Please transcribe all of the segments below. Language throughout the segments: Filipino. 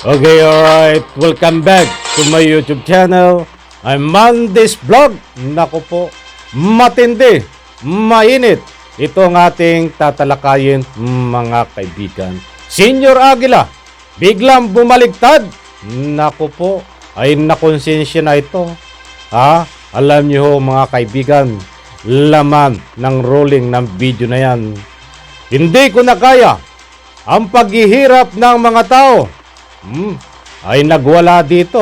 Okay, alright. Welcome back to my YouTube channel. I'm Mandy's Vlog. Naku po, matindi, mainit. Ito ang ating tatalakayin, mga kaibigan. Senior Aguila, biglang bumaligtad. Naku po, ay nakonsensya na ito. Alam niyo ho, mga kaibigan, laman ng rolling ng video na yan. Hindi ko na kaya ang paghihirap ng mga tao. Ay nagwala dito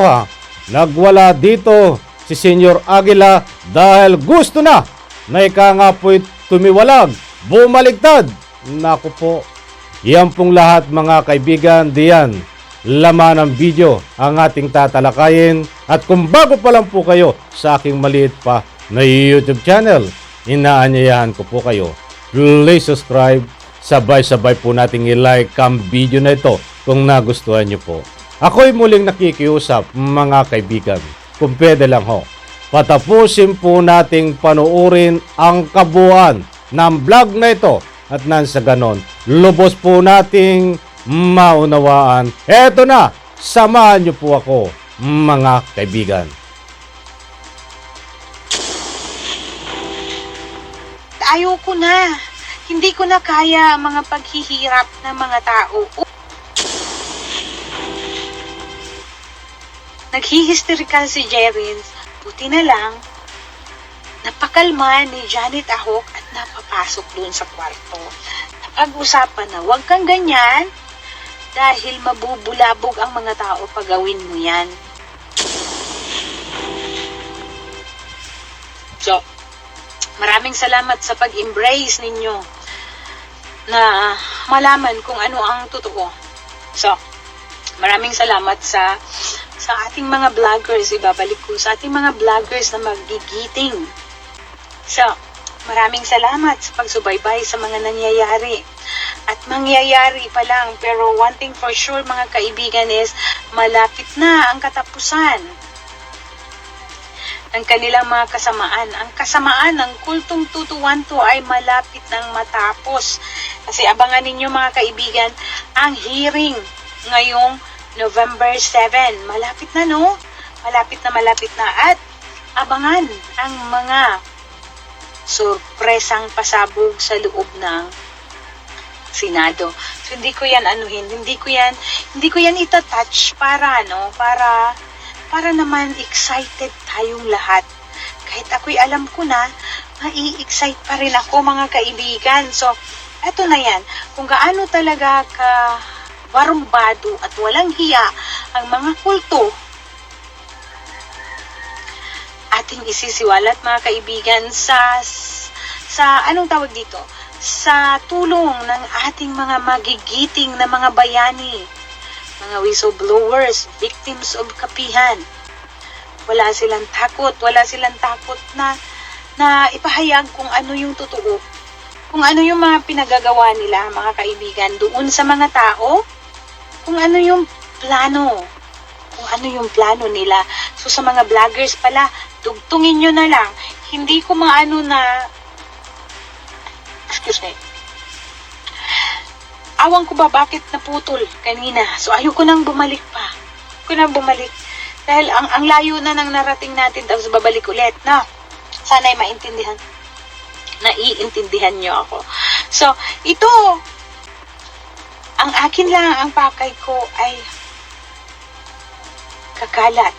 Nagwala dito si Senior Aguila dahil gusto na ika nga po'y tumiwalag, bumaligtad. Naku po, yan pong lahat mga kaibigan, diyan laman ng video ang ating tatalakayin. At kung bago pa lang po kayo sa aking maliit pa na YouTube channel, inaanyayahan ko po kayo, please subscribe. Sabay-sabay po nating i-like ang video na ito kung nagustuhan nyo po. Ako'y muling nakikiusap mga kaibigan. Kung pwede lang ho, patapusin po nating panoorin ang kabuuan ng vlog na ito. At nang sa ganon, lubos po nating maunawaan. Eto na, samahan nyo po ako mga kaibigan. Ayoko na. Hindi ko na kaya ang mga paghihirap ng mga tao. Naghihisterikal si Jerins. Buti na lang, napakalma ni Janet Ahok at napapasok doon sa kwarto. Napag-usapan na huwag kang ganyan dahil mabubulabog ang mga tao pag gawin mo yan. So, maraming salamat sa pag-embrace ninyo na malaman kung ano ang totoo. So, maraming salamat sa ating mga vloggers. Ibabalik ko sa ating mga vloggers na magigiting. So, maraming salamat sa pagsubaybay sa mga nangyayari. At mangyayari pa lang. Pero one thing for sure mga kaibigan is malapit na ang katapusan ng kanilang mga kasamaan. Ang kasamaan ng kultong 221 ay malapit nang matapos. Kasi abangan ninyo mga kaibigan, ang hearing ngayong November 7. Malapit na no? Malapit na. At abangan ang mga sorpresang pasabog sa loob ng Senado. So hindi ko yan hindi ko yan itatouch para para naman excited tayong lahat. Kahit ako'y alam ko na, mai-excite pa rin ako mga kaibigan. So, eto na yan. Kung gaano talaga ka barumbado at walang hiya ang mga kulto, ating isisiwalat mga kaibigan sa anong tawag dito? Sa tulong ng ating mga magigiting na mga bayani. Mga whistleblowers, victims of kapihan. Wala silang takot na ipahayag kung ano yung totoo. Kung ano yung mga pinagagawa nila, mga kaibigan, doon sa mga tao. Kung ano yung plano nila. So sa mga vloggers pala, dugtungin nyo na lang. Hindi ko excuse me. Awang ko ba bakit naputol kanina? So ayoko nang bumalik pa. Dahil ang layo na nang narating natin, tapos babalik ulit, no? Sana'y naiintindihan nyo ako. So, ito, ang akin lang, ang pakay ko ay kakalat.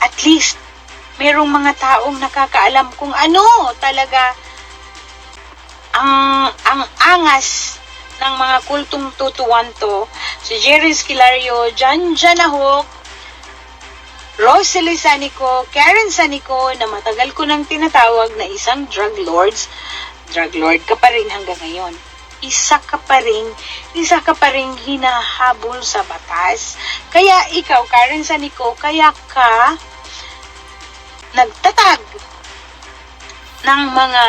At least, merong mga taong nakakaalam kung ano talaga ang angas ng mga kultong 221 si Jerry Esquilario, Jan Ahok, Rosalie Sanico, Karen Sanico, na matagal ko nang tinatawag na isang drug lord ka pa rin hanggang ngayon. Isa ka pa rin hinahabol sa batas. Kaya ikaw, Karen Sanico, kaya ka nagtatag ng mga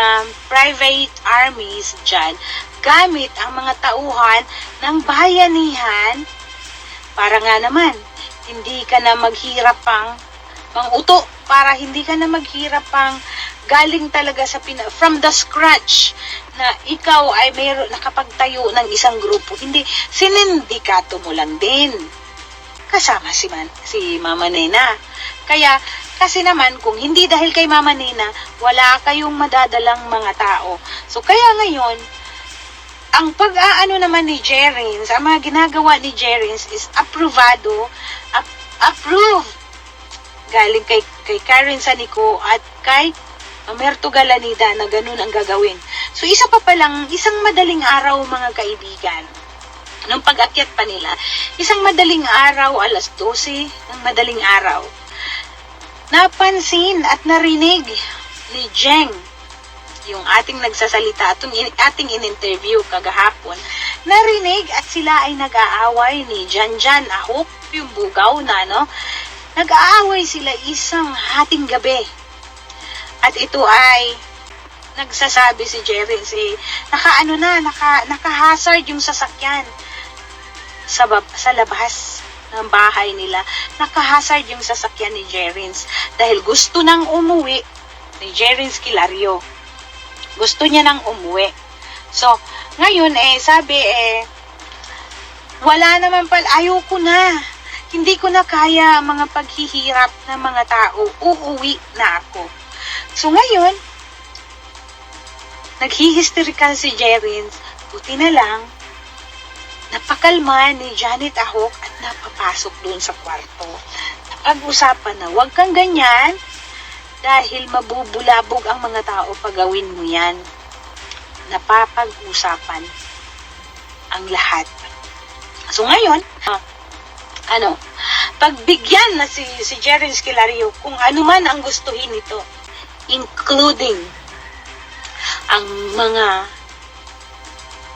private armies dyan gamit ang mga tauhan ng bayanihan para nga naman hindi ka na maghirap pang uto, para hindi ka na maghirap pang galing talaga sa from the scratch na ikaw ay nakapagtayo ng isang grupo. Hindi, sinindikato mo lang din. Kasama si Mama Nena. Kaya, kasi naman, kung hindi dahil kay Mama Nena, wala kayong madadalang mga tao. So, kaya ngayon, ang pag-aano naman ni Jerins, ang mga ginagawa ni Jerins is approve. Galing kay Karen Sanico at kay Mamerto Galanida na ganun ang gagawin. So, isa pa palang, isang madaling araw mga kaibigan, nung pag-akyat pa nila, isang madaling araw, alas 12 ng madaling araw, napansin at narinig ni Jeng, yung ating nagsasalita, ating in-interview kagahapon, narinig at sila ay nag-aaway ni Janjan Ahok, yung bugaw na, no? Nag-aaway sila isang hating gabi. At ito ay nagsasabi si Jerins, naka-hazard yung sasakyan sa labas ng bahay nila. Naka-hazard yung sasakyan ni Jerins dahil gusto nang umuwi ni Jerins Kilario. Gusto niya nang umuwi. So, ngayon sabi wala naman pala, ayoko na. Hindi ko na kaya mga paghihirap ng mga tao. Uuwi na ako. So ngayon, naghihisterical si Jerins. Buti na lang, napakalma ni Janet Ahok at napapasok doon sa kwarto. Napag-usapan na, huwag kang ganyan dahil mabubulabog ang mga tao pag gawin mo yan. Napapag-usapan ang lahat. So ngayon, pagbigyan na si Jerins Kilario kung ano man ang gustuhin nito, including ang mga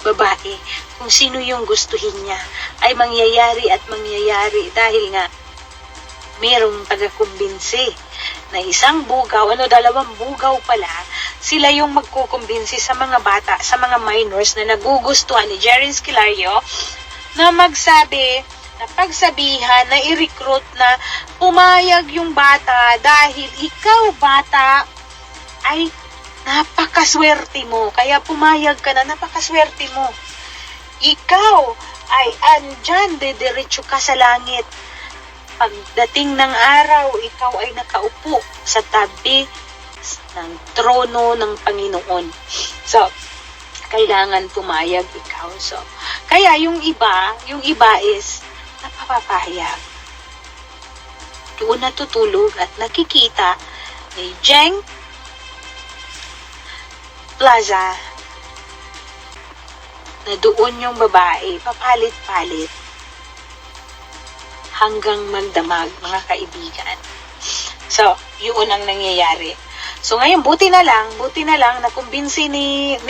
babae, kung sino yung gustuhin niya, ay mangyayari dahil nga merong taga-kumbinsi na isang bugaw, dalawang bugaw pala, sila yung magkukumbinsi sa mga bata, sa mga minors na nagugustuhan ni Jerins Kilario na magsabi, na pagsabihan, na i-recruit na pumayag yung bata dahil ikaw bata ay napakaswerte mo. Kaya pumayag ka na, napakaswerte mo. Ikaw ay andyan, dediretso ka sa langit. Pagdating ng araw, ikaw ay nakaupo sa tabi ng trono ng Panginoon. So, kailangan pumayag ikaw. So, kaya yung iba is napapapahayag. Doon natutulog at nakikita ni Jeng Plaza na doon yung babae papalit-palit hanggang magdamag, mga kaibigan. So, yun ang nangyayari. So, ngayon, buti na lang nakumbinsi ni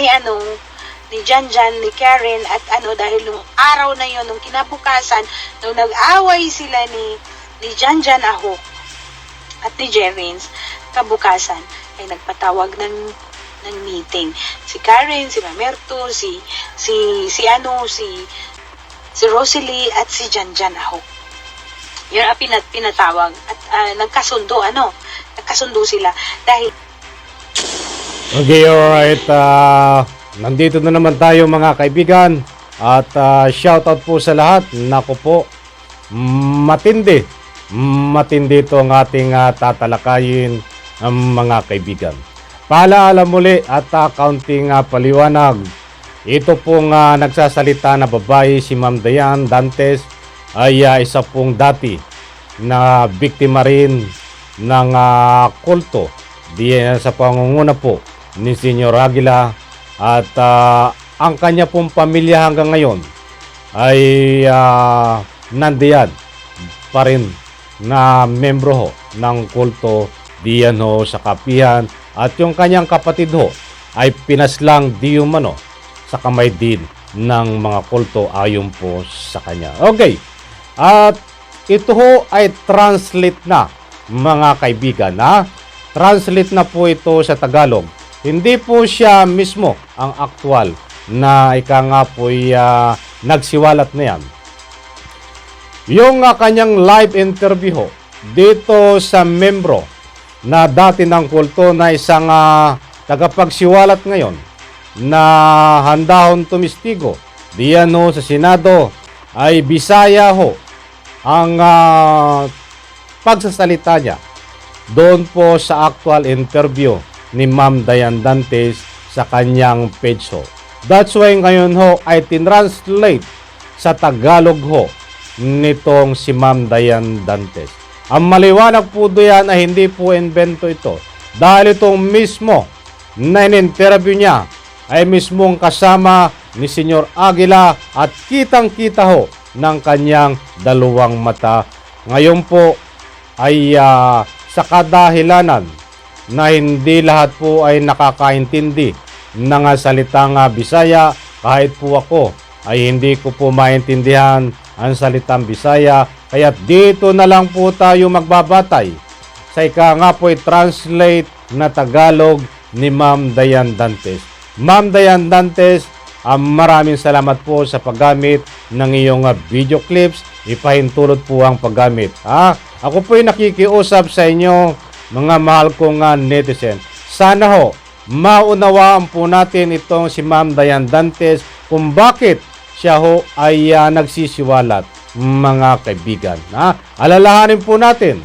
Janjan, ni Karen, at dahil nung araw na yon, nung kinabukasan, nung nag-away sila ni Janjan Ahok at ni Jerins, kabukasan ay nagpatawag ng meeting. Si Karen, si Mamerto, si Rosalie at si Janjan Ahok. Yun ang pinatawag at nagkasundo sila dahil Okay, alright. Nandito na naman tayo mga kaibigan at shoutout po sa lahat. Naku po, matindi itong ating tatalakayin mga kaibigan. Paalaala muli at kaunting paliwanag. Ito pong nagsasalita na babae, si Ma'am Dayan Dantes, ay isa pong dati na biktima rin ng kulto sa pangunguna po ni Senyor Aguila. At ang kanya pong pamilya hanggang ngayon ay nandiyan pa rin na membro ho ng kulto diyan ho sa kapihan. At yung kanyang kapatid ho ay pinaslang di umano sa kamay din ng mga kulto ayon po sa kanya. Okay, at ito ho ay translate na mga kaibigan. Translate na po ito sa Tagalog. Hindi po siya mismo ang aktual na ika nga po'y nagsiwalat na yan. Yung kanyang live interview ho, dito sa membro na dati ng kulto na isang tagapagsiwalat ngayon na handahon tumistigo diyan ho sa Senado ay Bisaya ho ang pagsasalita niya doon po sa actual interview ni Ma'am Diane Dantes sa kanyang page ho. That's why ngayon ho ay tinranslate sa Tagalog ho nitong si Ma'am Diane Dantes. Ang maliwanag po doon ay hindi po invento ito dahil itong mismo na in-interview niya ay mismong kasama ni Senyor Aguila at kitang-kita ho ng kanyang dalawang mata. Ngayon po ay sa kadahilanan na hindi lahat po ay nakakaintindi ng salitang Bisaya, kahit po ako ay hindi ko po maintindihan ang salitang Bisaya, kaya dito na lang po tayo magbabatay sa ika nga po i-translate na Tagalog ni Ma'am Diane Dantes. Ma'am Diane Dantes, maraming salamat po sa paggamit ng iyong video clips. Ipahintulot po ang paggamit. Ako po ay nakikiusap sa inyo, mga mahal kong netizen. Sana ho, maunawaan po natin itong si Ma'am Diane Dantes kung bakit siya ho ay nagsisiwalat, mga kaibigan. Alalahanin po natin,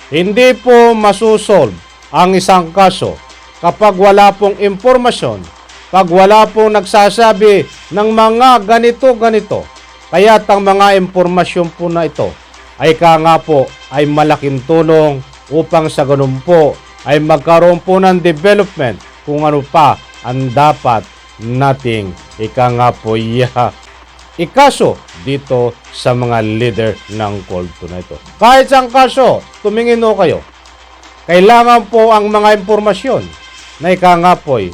hindi po masusolve ang isang kaso kapag wala pong impormasyon, pag wala pong nagsasabi ng mga ganito-ganito. Kaya't ang mga impormasyon po na ito ay nga po ay malaking tulong upang sa ganun po ay magkaroon po ng development kung ano pa ang dapat nating nga po ikaso dito sa mga leader ng kulto na ito. Kahit sa kaso, tumingin ho kayo. Kailangan po ang mga impormasyon na nga po ay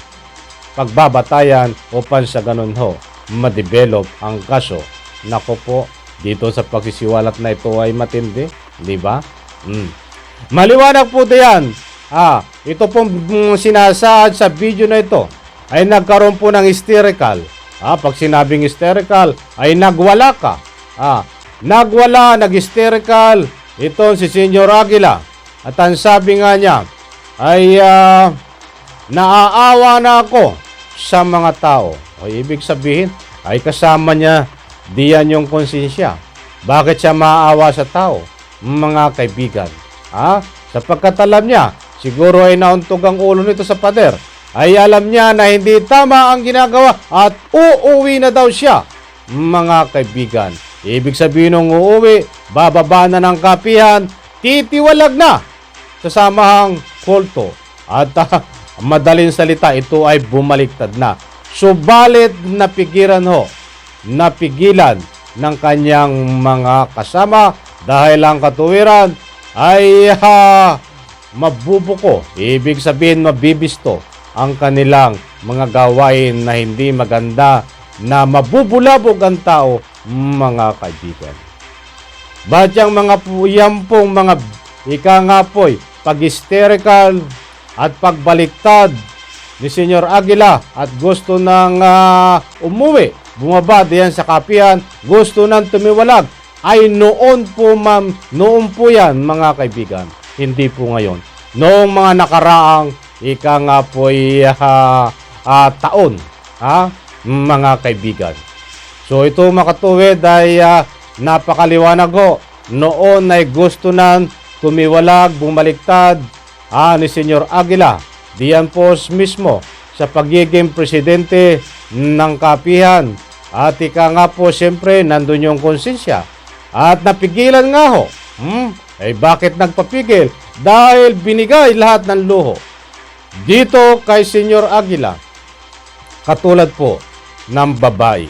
pagbabatayan upang sa ganun ho ma-develop ang kaso. Nako po, dito sa pagsisiwalat na ito ay matindi, di ba? Maliwanag po diyan. Ito pong sinasaad sa video na ito ay nagkaroon po ng hysterical. Pag sinabing hysterical ay nagwala ka. Nagwala, nag-hysterical itong si Senyor Aguila. At ang sabi nga niya ay naaawa na ako sa mga tao. O ibig sabihin ay kasama niya diyan yung konsensya. Bakit siya maaawa sa tao? Mga kaibigan. Sapagkat alam niya, siguro ay nauntog ang ulo nito sa pader. Ay alam niya na hindi tama ang ginagawa at uuwi na daw siya. Mga kaibigan. Ibig sabihin ng uuwi, bababa na ng kapihan, titiwalag na sa samahang kulto. At madaling salita, ito ay bumaliktad na. Subalit napigilan ng kanyang mga kasama dahil ang katuwiran ay mabubuko. Ibig sabihin mabibisto ang kanilang mga gawain na hindi maganda na mabubulabog ang tao, mga kaibigan. Ba't yung mga yan pong mga nga po'y pag-hysterical at pagbaliktad ni Senyor Aguila at gusto nang umuwi, bumaba diyan sa kapihan, gusto nang tumiwalag, ay noon po yan, mga kaibigan, hindi po ngayon. Noong mga nakaraang nga po'y taon, mga kaibigan. So ito makatuwid ay napakaliwanag ho. Noon ay gusto nang tumiwalag, bumaliktad ni Senyor Aguila diyan po mismo sa pagiging presidente ng kapihan. At nga po siyempre nandun yung konsensya. At napigilan nga ho. Bakit nagpapigil? Dahil binigay lahat ng luho dito kay Senyor Aguila. Katulad po ng babae.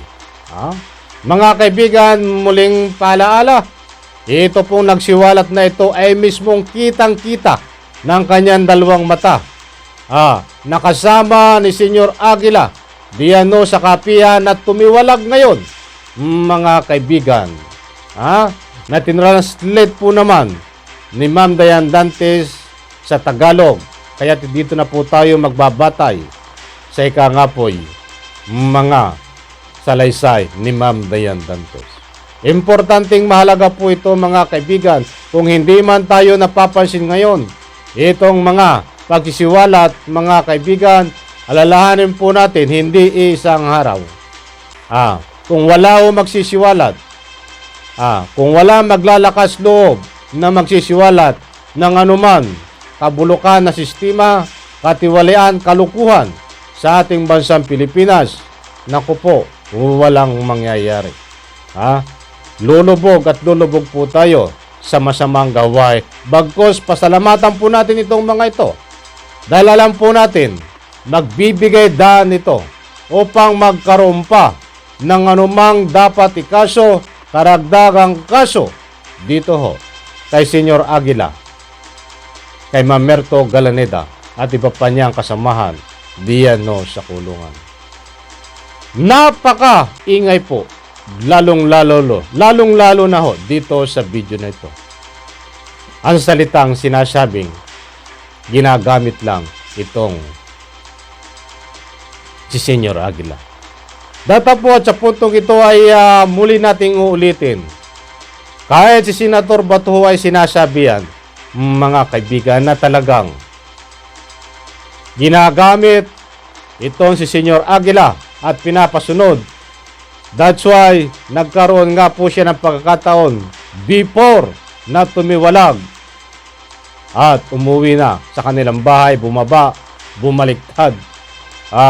Mga kaibigan, muling paalaala, ito pong nagsiwalat na ito ay mismong kitang-kita ng kanyang dalawang mata. Nakasama ni Senyor Aguila diyan sa kapihan at tumiwalag ngayon, mga kaibigan. Na tinranslate po naman ni Ma'am Diane Dantes sa Tagalog. Kaya dito na po tayo magbabatay sa nga po'y mga salaysay ni Ma'am Diane Dantes. Importanteng mahalaga po ito, mga kaibigan. Kung hindi man tayo napapansin ngayon itong mga pagsisiwalat, mga kaibigan, alalahanin po natin, hindi isang araw. Kung wala o magsisiwalat, kung wala maglalakas loob na magsisiwalat ng anuman kabulukan na sistema, katiwalian, kalukuhan sa ating bansang Pilipinas, naku po, walang mangyayari. Lulubog at lulubog po tayo sa masamang gawain. Bagkus, pasalamatan po natin itong mga ito. Dahil alam po natin, magbibigay daan ito upang magkaroon pa ng anumang dapat ikaso, karagdagang kaso dito ho kay Senyor Aguila, kay Mamerto Galaneda at iba pa niyang kasamahan diyan no sa kulungan. Napaka ingay po, lalong-lalo na ho dito sa video na ito. Ang salitang sinasabing ginagamit lang itong si Senyor Aguila. Data po at sa puntong ito ay muli nating uulitin. Kahit si Senator Bato ay sinasabihan, mga kaibigan, na talagang ginagamit itong si Senyor Aguila at pinapasunod. That's why nagkaroon nga po siya ng pagkakataon before na tumiwalag at umuwi na sa kanilang bahay, bumaba, bumaliktad.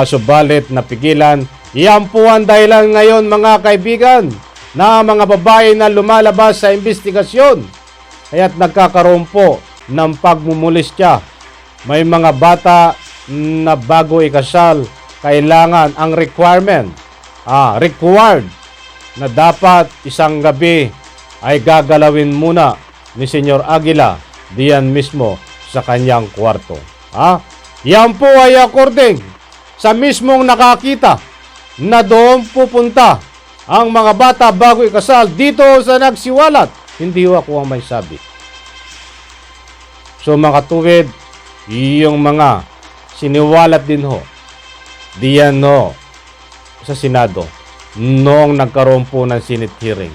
Subalit napigilan. Iyan po ang dahilan ngayon, mga kaibigan, na mga babae na lumalabas sa investigasyon. Kaya't nagkakaroon po ng pagmumulistya. May mga bata na bago ikasal, kailangan ang required na dapat isang gabi ay gagalawin muna ni Senyor Aguila diyan mismo sa kanyang kwarto. Yan po ay according sa mismong nakakita na doon pupunta ang mga bata bago ikasal dito sa nagsiwalat. Hindi ako ang may sabi. So mga tuwid, yung mga siniwalat din ho diyan no sa Senado noong nagkaroon po ng Senate hearing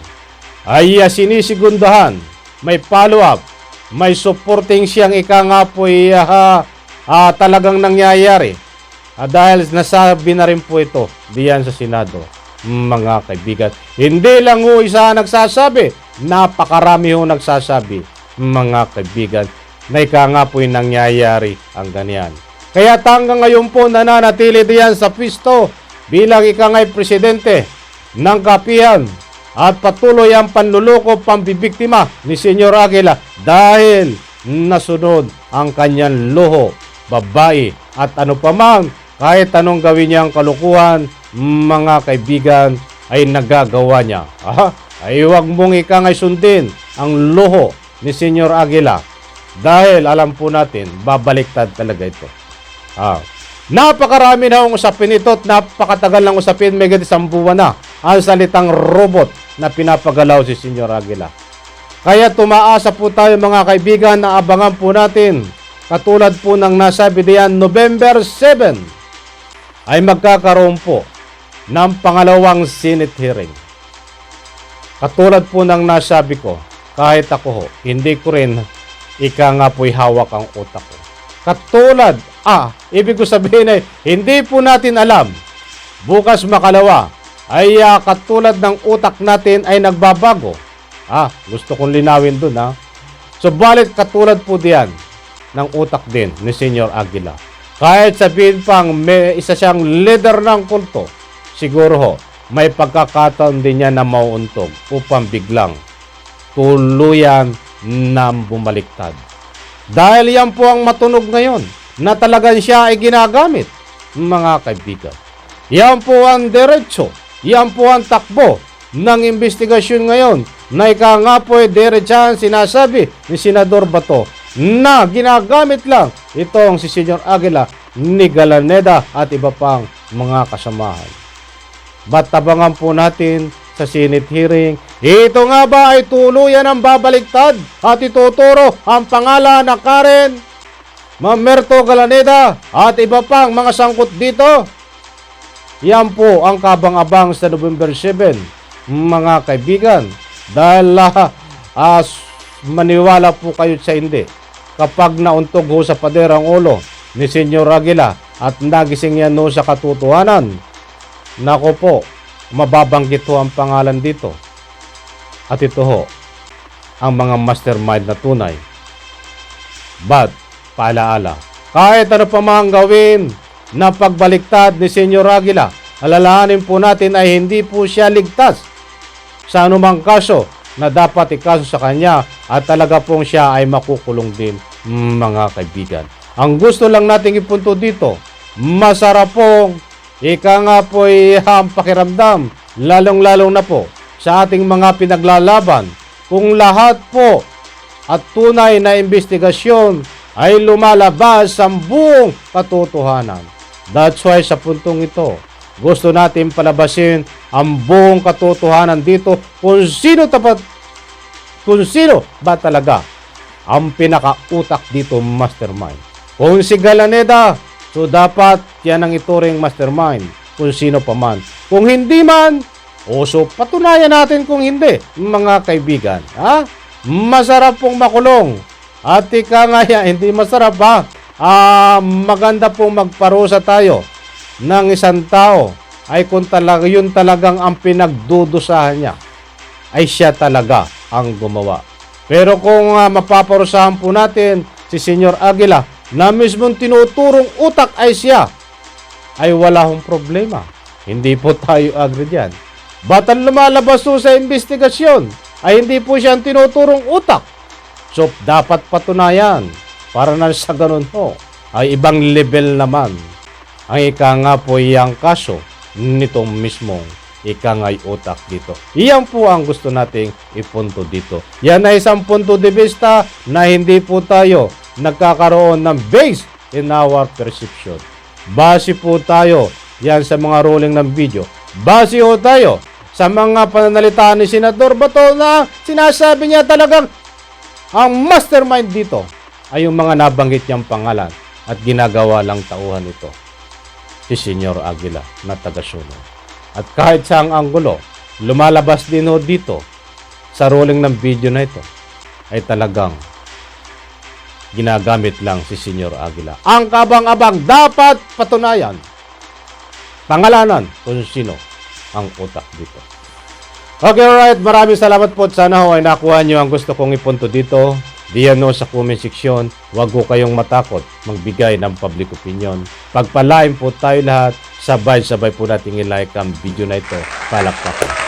ay sinisigundahan, may follow-up, may supporting siyang ika nga po talagang nangyayari. Dahil nasabi na rin po ito diyan sa Senado, mga kaibigan. Hindi lang ho isa nagsasabi, napakarami ho nagsasabi, mga kaibigan, na ika nga po yung nangyayari ang ganyan. Kaya hanggang ngayon po nananatili diyan sa pwesto bilang ika nga'y presidente ng kapihan at patuloy ang panluloko, pambibiktima ni Senyor Aguila dahil nasunod ang kanyang luho, babae at ano pa man. Kahit anong gawin niyang kalukuhan, mga kaibigan, ay nagagawa niya. Ay huwag mong ikangay sundin ang luho ni Senyor Aguila. Dahil alam po natin, babaliktad talaga ito. Napakarami na ang usapin ito at napakatagal ng usapin, may isang buwan na ang salitang robot na pinapagalaw si Senyor Aguila. Kaya tumaasa po tayo, mga kaibigan, na abangan po natin. Katulad po ng nasabi diyan, November 7, ay magkakaroon po ng pangalawang Senate hearing. Katulad po ng nasabi ko, kahit ako ho, hindi ko rin ika nga po'y hawak ang utak ko. Katulad, ibig ko sabihin ay, hindi po natin alam, bukas makalawa, ay katulad ng utak natin ay nagbabago. Gusto kong linawin dun Subalit katulad po diyan ng utak din ni Senyor Aguila. Kahit sabihin pang may isa siyang leader ng kulto, siguro ho, may pagkakataon din niya na mauuntog upang biglang tuluyan na bumaliktad. Dahil yan po ang matunog ngayon na talagang siya ay ginagamit, mga kaibigan. Yan po ang diretso, yan po ang takbo ng investigasyon ngayon na ika nga po ay diretsahan sinasabi ni Senador Bato na ginagamit lang itong si Senyor Aguila ni Galaneda at iba pang mga kasamahan. Ba't tabangan po natin sa Senate hearing? Ito nga ba ay tuluyan ang babaliktad at ituturo ang pangalan na Karen, Mamerto Galaneda at iba pang mga sangkot dito? Yan po ang kabang-abang sa November 7, mga kaibigan. Dahil maniwala po kayo sa hindi, kapag nauntog ho sa pader ang ulo ni Senyor Aguila at nagising yan ho sa katotohanan, nako po, mababanggit ho ang pangalan dito. At ito ho, ang mga mastermind na tunay. But, paalaala, kahit ano pa mang gawin na pagbaliktad ni Senyor Aguila, alalahanin po natin ay hindi po siya ligtas sa anumang kaso na dapat ikaso sa kanya at talaga pong siya ay makukulong din, mga kaibigan. Ang gusto lang nating ipunto dito, masarap pong ika nga po'y pakiramdam, lalong-lalong na po sa ating mga pinaglalaban kung lahat po at tunay na investigasyon ay lumalabas sa buong katotohanan. That's why sa puntong ito, gusto natin palabasin ang buong katotohanan dito kung sino ba talaga ang pinakautak dito, mastermind. Kung si Galaneda, so dapat yan ang ituring mastermind kung sino pa man. Kung hindi man, so patunayan natin kung hindi, mga kaibigan. Masarap pong makulong. At ika nga yan, hindi masarap maganda pong magparusa tayo ng isang tao ay kung yun talagang ang pinagdudusahan niya ay siya talaga ang gumawa. Pero kung mapaparusahan po natin si Senyor Aguila na mismong tinuturong utak ay siya, ay wala hong problema. Hindi po tayo agree diyan. Ba't ang lumalabas po sa investigasyon ay hindi po siya ang tinuturong utak? So dapat patunayan para na sa ganun ho ay ibang level naman ang ika nga po iyang kaso nitong mismong ika nga'y utak dito. Iyan po ang gusto nating ipunto dito. Yan ay isang punto de vista na hindi po tayo nagkakaroon ng base in our perception. Base po tayo yan sa mga ruling ng video. Base ho tayo sa mga pananalita ni Senador Bato na sinasabi niya talagang ang mastermind dito ay yung mga nabanggit niyang pangalan at ginagawa lang tauhan ito, si Senyor Aguila na taga-Suno. At kahit sa ang anggulo, lumalabas din ho dito sa ruling ng video na ito ay talagang ginagamit lang si Senyor Aguila. Ang kabang-abang dapat patunayan, pangalanan kung sino ang utak dito. Okay, alright. Maraming salamat po. Sana ho ay nakuha nyo ang gusto kong ipunto dito. Diyan no sa comment section. Huwag ko kayong matakot magbigay ng public opinion. Pagpalain po tayo lahat. Sabay-sabay po natin i-like ang video na ito. Palakpakan.